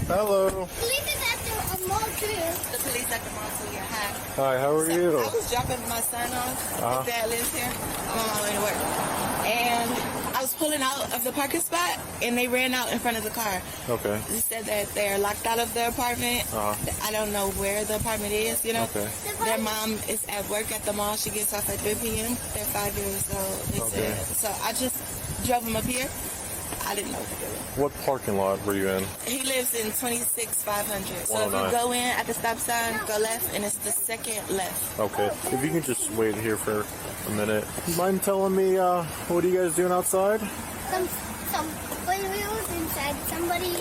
Hello. Police is at the mall too. The police at the mall too, yeah. Hi. Hi, how are you? I was dropping my son off. His dad lives here. I'm on my way to work. And I was pulling out of the parking spot, and they ran out in front of the car. Okay. They said that they're locked out of the apartment. I don't know where the apartment is, you know. Okay. Their mom is at work at the mall. She gets off at 3 p.m. They're 5 years old. They said. So I just drove them up here. I didn't know what to do. What parking lot were you in? He lives in 26500. So if 109. you go in at the stop sign, go left, and it's the second left. Okay. If you can just wait here for a minute. You mind telling me what are you guys doing outside? When we was inside, somebody.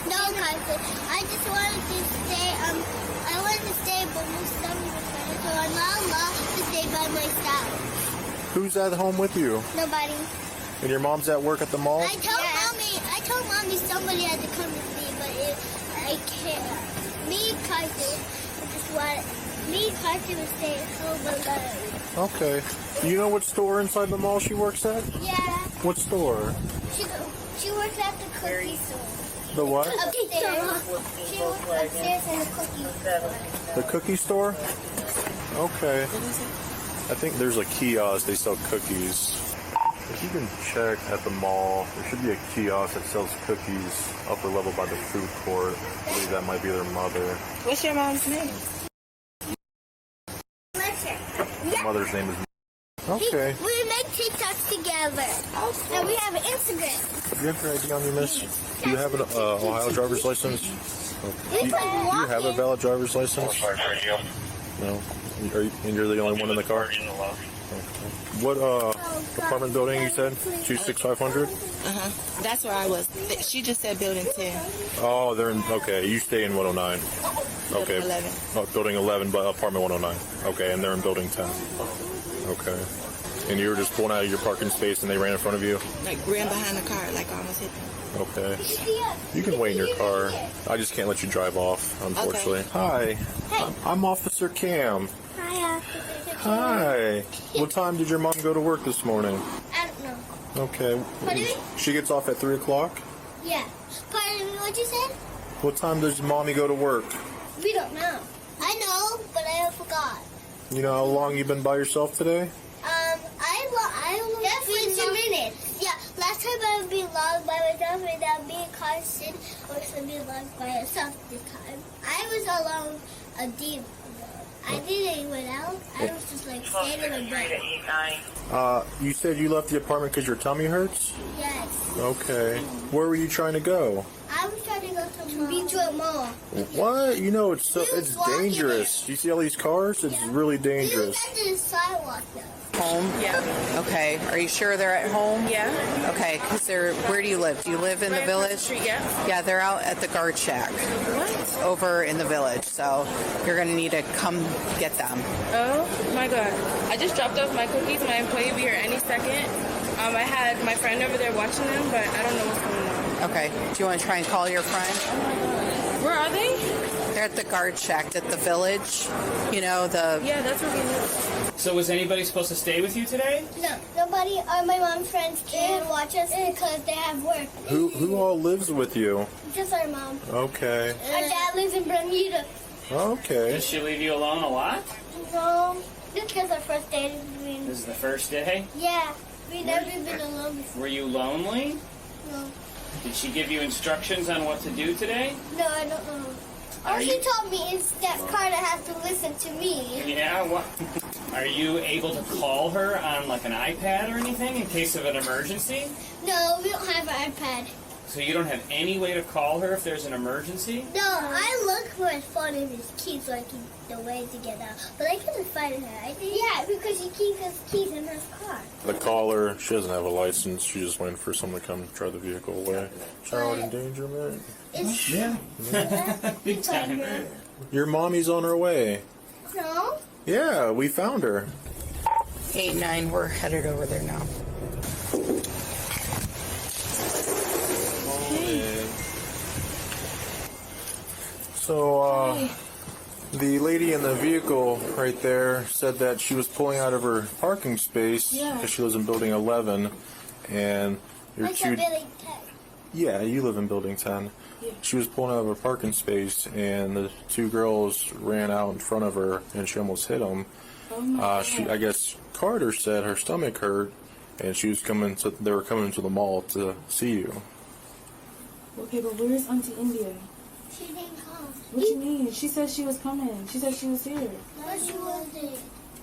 No, cause I just wanted to stay. I wanted to stay, but my son was ready, so I allowed to stay by myself. Who's at home with you? Nobody. And your mom's at work at the mall? I told mommy somebody had to come with me, but I can't. Me, Carson, would stay at home. Okay. Do you know what store inside the mall she works at? Yeah. What store? She works at the cookie store. The what? Upstairs. She works upstairs in the cookie store. The cookie store? Okay. I think there's a kiosk. They sell cookies. If you can check at the mall, there should be a kiosk that sells cookies upper level by the food court. I believe that might be their mother. What's your mom's name? The mother's name is... Okay. We make TikToks together. And we have an Instagram. Do you have your ID on you, miss? Do you have an Ohio driver's license? Do you have a valid driver's license? No. And you're the only one in the car? What apartment building you said? 26500? That's where I was. She just said building 10. Oh, they're in. Okay, you stay in 109. Okay. Building 11. Oh, building 11, but apartment 109. Okay, and they're in building 10. Okay. And you were just pulling out of your parking space and they ran in front of you? Like ran behind the car, like almost hit them. Okay. You can wait in your car. I just can't let you drive off, unfortunately. Okay. Hi. I'm Officer Cam. Hi. What time did your mom go to work this morning? I don't know. Okay. She gets off at 3 o'clock? Yeah. Pardon me, what you said? What time does mommy go to work? We don't know. I know, but I forgot. You know how long you've been by yourself today? I only 15 minutes. Yeah, last time I was being logged by myself, and now me and Carson was being logged by herself this time. I was alone a deep ago. I didn't went out. I was just like standing in bed. You said you left the apartment because your tummy hurts? Yes. Okay. Where were you trying to go? I was trying to go to a mall. What? You know, it's dangerous. Do you see all these cars? It's really dangerous. We went to the sidewalk though. Home? Yeah. Okay. Are you sure they're at home? Yeah. Okay, because where do you live? Do you live in the village? Street, yeah. Yeah, they're out at the guard shack. What? Over in the village. So you're going to need to come get them. Oh my god. I just dropped off my cookies. My employee will be here any second. I had my friend over there watching them, but I don't know what's going on. Okay. Do you want to try and call your friend? Where are they? They're at the guard shack at the village. You know, Yeah, that's where we live. So was anybody supposed to stay with you today? No, nobody. My mom's friends can watch us because they have work. Who all lives with you? Just our mom. Okay. Our dad lives in Bermuda. Okay. Did she leave you alone a lot? No, this is our first day. This is the first day? Yeah, we've never been alone before. Were you lonely? No, Did she give you instructions on what to do today? no, I don't know. All Are she you- told me is that Carter has to listen to me. Yeah, what? Are you able to call her on like an iPad or anything in case of an emergency? No, we don't have an iPad. So you don't have any way to call her if there's an emergency? No, I look for his phone in his keys so I can the way to get out. But I couldn't find her. I think. Yeah, because she keeps his keys in her car. The caller, she doesn't have a license. She's just waiting for someone to come drive the vehicle away. Child endangerment. It's Yeah. Big time. Your mommy's on her way. no. Yeah, we found her. 8-9, we're headed over there now. So, the lady in the vehicle right there said that she was pulling out of her parking space because she lives in building 11, and your Like a two Billy Tech. Yeah, you live in Building 10. Yeah. She was pulling out of a parking space, and the two girls ran out in front of her, and she almost hit them. Oh my God. I guess Carter said her stomach hurt, and she was they were coming to the mall to see you. Okay, but where's Auntie India? She didn't come. What you mean? She said she was coming. She said she was here. No, she wasn't.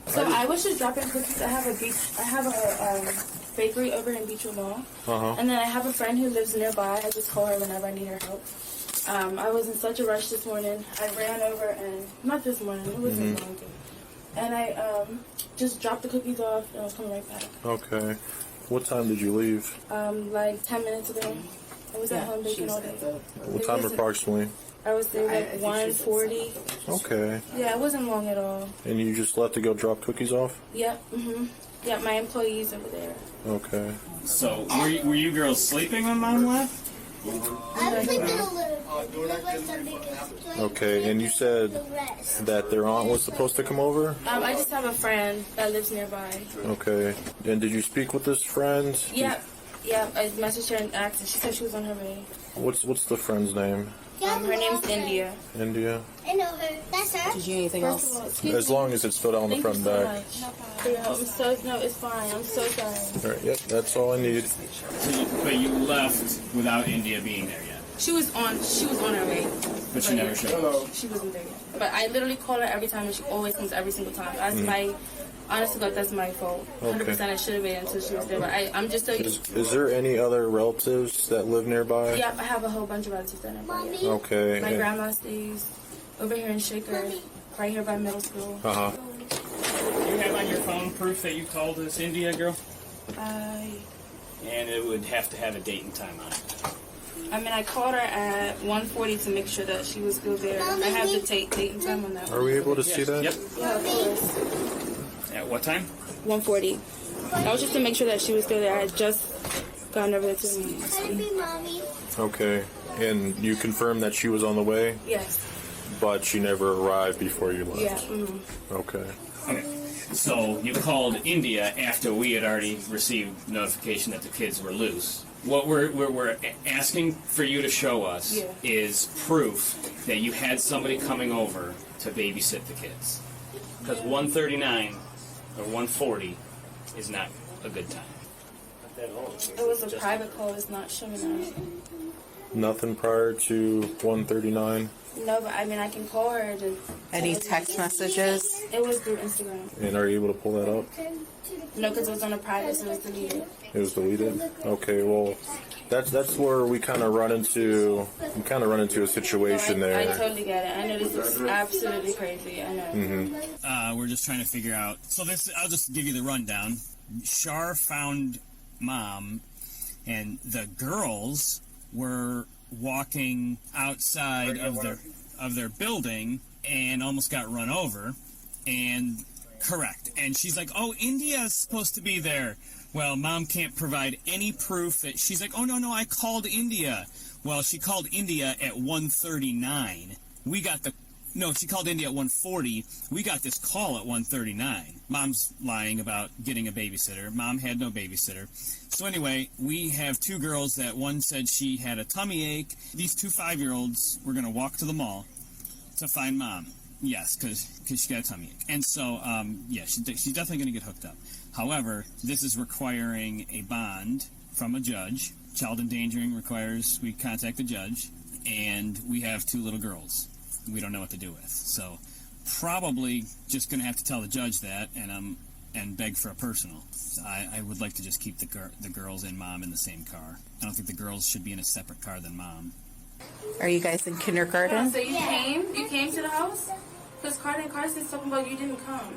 So I was just dropping cookies. I have a bakery over in Beechwood Mall. Uh-huh. And then I have a friend who lives nearby. I just call her whenever I need her help. I was in such a rush this morning. I ran over and, not this morning, it wasn't long ago. And I just dropped the cookies off and I was coming right back. Okay. What time did you leave? Like 10 minutes ago. I was at home baking all day. What time approximately? I was there like 1:40. Okay. Yeah, it wasn't long at all. And you just left to go drop cookies off? Yep. Yeah, my employees over there. Okay. So were you girls sleeping when Mom left? I was sleeping a little bit. Okay, and you said The rest. that their aunt was supposed to come over? I just have a friend that lives nearby. Okay. And did you speak with this friend? Yep. I messaged her and asked her. She said she was on her way. What's the friend's name? Her name's India. India? I know her. That's her. Did you need anything First of else? all, excuse As me. long as it's filled out on the Thank front you and so back. much. No, it's fine. I'm so sorry. All right, yep, that's all I need. But you left without India being there yet. She was on her way. But she never showed up. She wasn't there yet. But I literally call her every time and she always comes every single time. That's my, honestly, like, that's my fault. 100% I should have waited until she was there. But I'm just so used. Is there any other relatives that live nearby? Yeah, I have a whole bunch of relatives that are Mommy. Okay. My grandma stays over here in Shaker, right here by middle school. Uh-huh. Do you have on your phone proof that you called this India girl? And it would have to have a date and time on it. I called her at 1:40 to make sure that she was still there. I have the date and time on that. Are we able to see that? Yep. Yeah, of course. At what time? 1:40. That was just to make sure that she was still there. I had just gone over there to me. Happy mommy. Okay. And you confirmed that she was on the way, Yes. but she never arrived before you left? Yeah. Okay. Okay. So you called India after we had already received notification that the kids were loose. What we're asking for you to show us is proof that you had somebody coming over to babysit the kids. Because 1:39 or 1:40 is not a good time. It was a private call. It's not showing up. Nothing prior to 1:39? No, but I can call her. Any text messages? It was through Instagram. And are you able to pull that up? No, because it was on a private, so it was deleted. It was deleted? Okay, well, that's where we kind of run into a situation I there. totally get it. I know this is absolutely crazy. I know. We're just trying to figure out. So I'll just give you the rundown. Shar found Mom, and the girls were walking outside of their building and almost got run over. And correct. And she's like, "Oh, India's supposed to be there." Well, Mom can't provide any proof that she's like, "Oh no, I called India." Well, she called India at 1:39. She called India at 1:40. We got this call at 1:39. Mom's lying about getting a babysitter. Mom had no babysitter. So anyway, we have two girls that one said she had a tummy ache. These two 5-year-olds were going to walk to the mall to find Mom. Yes, because she got a tummy ache. And so, she's definitely going to get hooked up. However, this is requiring a bond from a judge. Child endangering requires we contact the judge. And we have two little girls we don't know what to do with. So probably just going to have to tell the judge that and beg for a personal. I would like to just keep the girls and Mom in the same car. I don't think the girls should be in a separate car than Mom. Are you guys in kindergarten? So you came to the house? Because Carson's talking about you didn't come.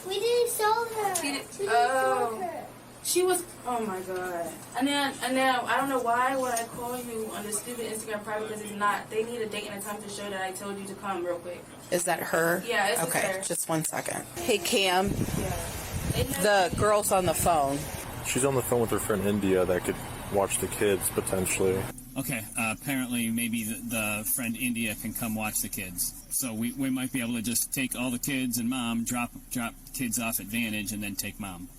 We didn't show her. She didn't- We didn't oh. show her. She was, oh my God. And then I don't know why would I call you on the stupid Instagram private, because it's not. They need a date and a time to show that I told you to come real quick. Is that her? Yeah, it's okay. her. Just 1 second. Hey, Cam. Yeah. The girl's on the phone. She's on the phone with her friend India that could watch the kids potentially. Okay, apparently maybe the friend India can come watch the kids. So we might be able to just take all the kids and Mom, drop kids off at Vantage, and then take Mom.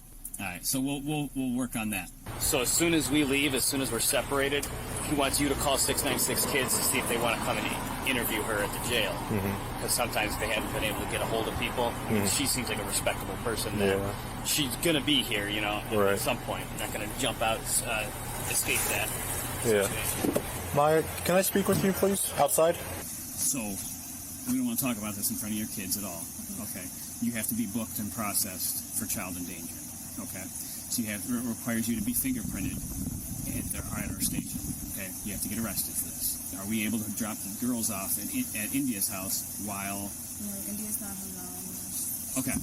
All right, so we'll work on that. So as soon as we leave, as soon as we're separated, he wants you to call 696 Kids to see if they want to come and interview her at the jail. Because sometimes they haven't been able to get a hold of people. She seems like a respectable person. Yeah. She's going to be here, you know, Right. at some point. Not going to jump out, escape that Yeah. situation. Maya, can I speak with you, please? Outside? So we don't want to talk about this in front of your kids at all. Okay. You have to be booked and processed for child endangerment. Okay. So it requires you to be fingerprinted at our station. Okay. You have to get arrested for this. Are we able to drop the girls off at India's house while? No, India's not home now. Okay.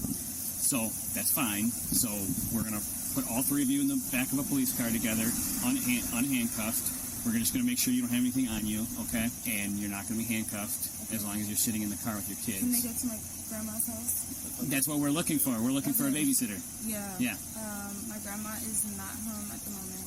So that's fine. So we're gonna put all three of you in the back of a police car together, unhandcuffed. We're just going to make sure you don't have anything on you, okay? And you're not going to be handcuffed as long as you're sitting in the car with your kids. Can they go to my grandma's house? That's what we're looking for. We're looking for a babysitter. Yeah. Yeah. My grandma is not home at the moment.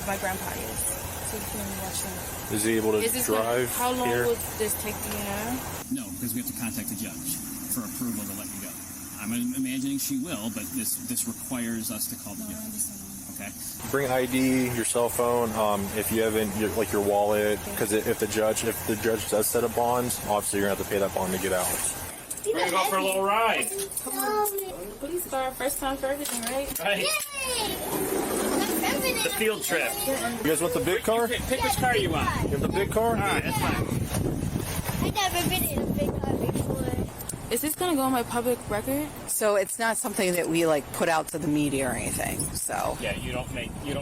My grandpa is. So you can watch him. Is he able to drive how long here? would this take, do you know? No, because we have to contact the judge for approval to let you go. I'm imagining she will, but this requires us to call the I judge. understand. Okay? Bring ID, your cell phone, if you haven't, your wallet, because if the judge does set a bond, obviously you're going to have to pay that bond to get out. We're going to go for a little ride. Police car, first time for everything, right? Right. Yay! The field trip. You guys want the big car? You Pick which car you want. have the big car? All right, that's fine. I've never been in a big car before. Is this gonna go on my public record? So it's not something that we like put out to the media or anything. So Yeah, you don't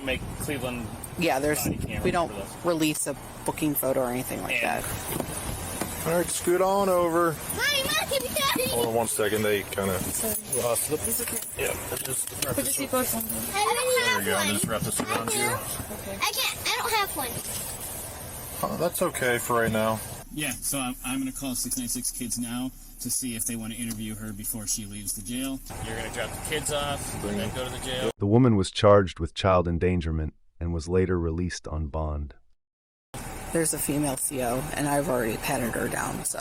make Cleveland. yeah, Body camera we don't for this. release a booking photo or anything like And- that. All right, scoot on over. Mommy, give me daddy. Hold on 1 second. They kind of. It's okay. Yeah, just wrap Put your this. seatbelts on. I don't There have you go. one. Just wrap this around you. I don't have one. That's okay for right now. Yeah, so I'm going to call 696 Kids now to see if they want to interview her before she leaves the jail. You're going to drop the kids off and then go to the jail. The woman was charged with child endangerment and was later released on bond. There's a female CO, and I've already patted her down. So